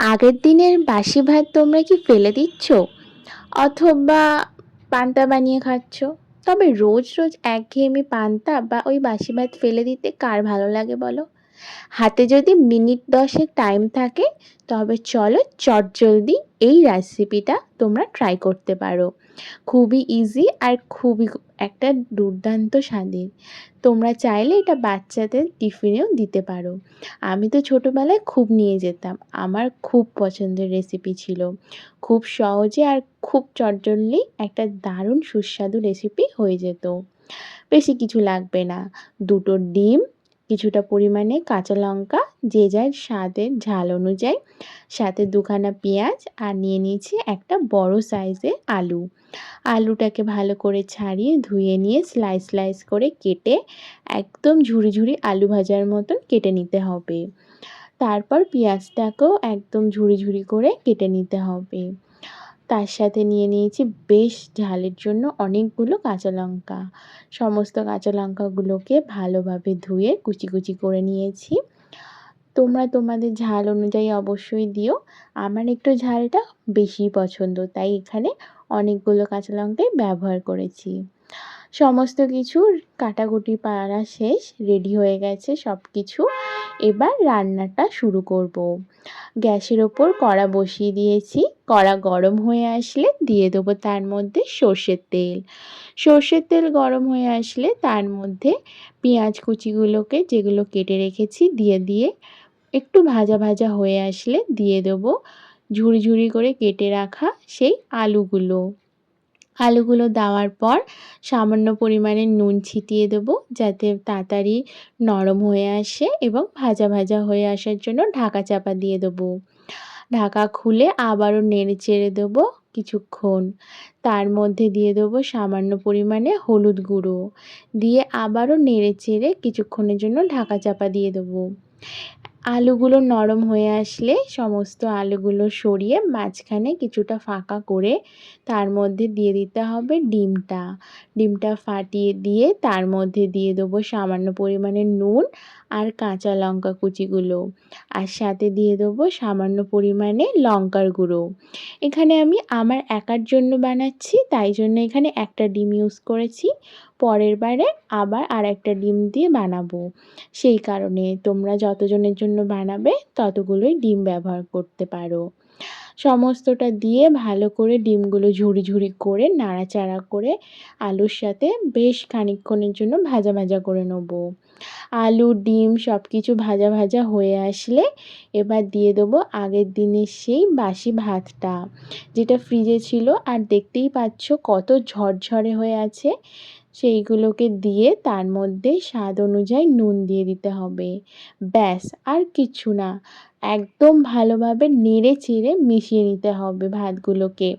আগের দিনের বাসি ভাত তোমরা কি ফেলে দিচ্ছ, অথবা পান্তা বানিয়ে খাচ্ছ? তবে রোজ রোজ একঘেয়েমি পান্তা বা ওই বাসি ভাত ফেলে দিতে কার ভালো লাগে বলো? হাতে যদি মিনিট 10 টাইম থাকে, তবে চলো চটজলদি এই রেসিপিটা তোমরা ট্রাই করতে পারো। খুবই ইজি আর খুবই একটা দুর্দান্ত স্বাদের। তোমরা চাইলে এটা বাচ্চাদের টিফিনেও দিতে পারো। আমি তো ছোটোবেলায় খুব নিয়ে যেতাম, আমার খুব পছন্দের রেসিপি ছিল। খুব সহজে আর খুব চটজলদি একটা দারুণ সুস্বাদু রেসিপি হয়ে যেত। বেশি কিছু লাগবে না, দুটো ডিম, কিছুটা পরিমাণে কাঁচা লঙ্কা, যে যার স্বাদের ঝাল অনুযায়ী, সাথে দুখানা পেঁয়াজ, আর নিয়ে নিয়েছি একটা বড় সাইজের আলু। আলুটাকে ভালো করে ছাড়িয়ে ধুয়ে নিয়ে স্লাইস স্লাইস করে কেটে একদম ঝুরি ঝুরি আলু ভাজার মতন কেটে নিতে হবে। তারপর পেঁয়াজটাকেও একদম ঝুরি ঝুরি করে কেটে নিতে হবে। তার সাথে নিয়ে নিয়েছি বেশ ঝালের জন্য অনেকগুলো কাঁচা লঙ্কা। সমস্ত কাঁচা লঙ্কাগুলোকে ভালোভাবে ধুয়ে কুচি কুচি করে নিয়েছি। তোমরা তোমাদের ঝাল অনুযায়ী অবশ্যই দিও। আমার একটু ঝালটা বেশিই পছন্দ, তাই এখানে অনেকগুলো কাঁচা লঙ্কাই ব্যবহার করেছি। সমস্ত কিছুর কাটাকুটি পাড়া শেষ, রেডি হয়ে গেছে সব কিছু। এবার রান্নাটা শুরু করব। গ্যাসের ওপর কড়া বসিয়ে দিয়েছি। কড়া গরম হয়ে আসলে দিয়ে দেবো তার মধ্যে সর্ষের তেল। সর্ষের তেল গরম হয়ে আসলে তার মধ্যে পেঁয়াজ কুচিগুলোকে, যেগুলো কেটে রেখেছি, দিয়ে একটু ভাজা ভাজা হয়ে আসলে দিয়ে দেবো ঝুরি ঝুরি করে কেটে রাখা সেই আলুগুলো। আলুগুলো দেওয়ার পর সামান্য পরিমাণে নুন ছিটিয়ে দেবো, যাতে তাড়াতাড়ি নরম হয়ে আসে, এবং ভাজা ভাজা হয়ে আসার জন্য ঢাকা চাপা দিয়ে দেবো। ঢাকা খুলে আবারও নেড়ে চেড়ে দেবো কিছুক্ষণ। তার মধ্যে দিয়ে দেবো সামান্য পরিমাণে হলুদ গুঁড়ো, দিয়ে আবারও নেড়ে চেড়ে কিছুক্ষণের জন্য ঢাকা চাপা দিয়ে দেবো। আলুগুলো নরম হয়ে আসলে সমস্ত আলুগুলো সরিয়ে মাঝখানে কিছুটা ফাঁকা করে তার মধ্যে দিয়ে দিতে হবে ডিমটা। ডিমটা ফাটিয়ে দিয়ে তার মধ্যে দিয়ে দেবো সামান্য পরিমাণে নুন আর কাঁচা লঙ্কা কুচিগুলো, আর সাথে দিয়ে দেবো সামান্য পরিমাণে লঙ্কার গুঁড়ো। এখানে আমি আমার একার জন্য বানাচ্ছি, তাই জন্য এখানে একটা ডিম ইউজ করেছি। পরের বারে আবার আর একটা ডিম দিয়ে বানাবো, সেই কারণে তোমরা যতজনের জন্য বানাবে ততগুলোই ডিম ব্যবহার করতে পারো। সমস্তটা দিয়ে ভালো করে ডিমগুলো ঝুরি ঝুরি করে নাড়াচাড়া করে আলুর সাথে বেশ খানিকক্ষণের জন্য ভাজা ভাজা করে নেব। আলু ডিম সব কিছু ভাজা ভাজা হয়ে আসলে এবার দিয়ে দেবো আগের দিনের সেই বাসি ভাতটা, যেটা ফ্রিজে ছিল, আর দেখতেই পাচ্ছ কত ঝরঝরে হয়ে আছে। সেইগুলোকে দিয়ে তার মধ্যে স্বাদ অনুযায়ী নুন দিয়ে দিতে হবে। ব্যাস, আর কিচ্ছু না। একদম ভালোভাবে নেড়ে চেড়ে মিশিয়ে নিতে হবে ভাতগুলোকে।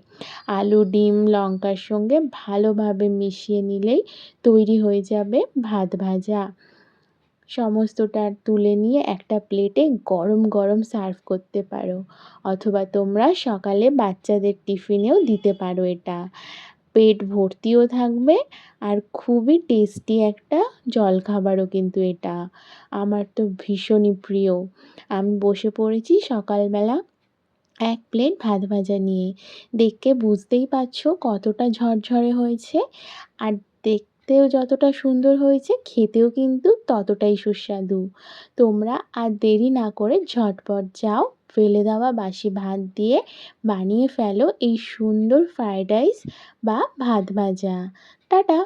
আলু ডিম লঙ্কার সঙ্গে ভালোভাবে মিশিয়ে নিলেই তৈরি হয়ে যাবে ভাত ভাজা। সমস্তটা তুলে নিয়ে একটা প্লেটে গরম গরম সার্ভ করতে পারো, অথবা তোমরা সকালে বাচ্চাদের টিফিনেও দিতে পারো। এটা পেট ভর্তিও থাকবে, আর খুবই টেস্টি একটা জলখাবারও কিন্তু এটা। আমার তো ভীষণই প্রিয়। আমি বসে পড়েছি সকালবেলা এক প্লেট ভাত ভাজা নিয়ে। দেখে বুঝতেই পারছো কতটা ঝরঝরে হয়েছে, আর দেখতেও যতটা সুন্দর হয়েছে, খেতেও কিন্তু ততটাই সুস্বাদু। তোমরা আর দেরি না করে ঝটপট যাও, ফেলে দেওয়া বাসি ভাত দিয়ে বানিয়ে ফেলো এই সুন্দর ফ্রায়েড রাইস বা ভাত ভাজা। টাটা।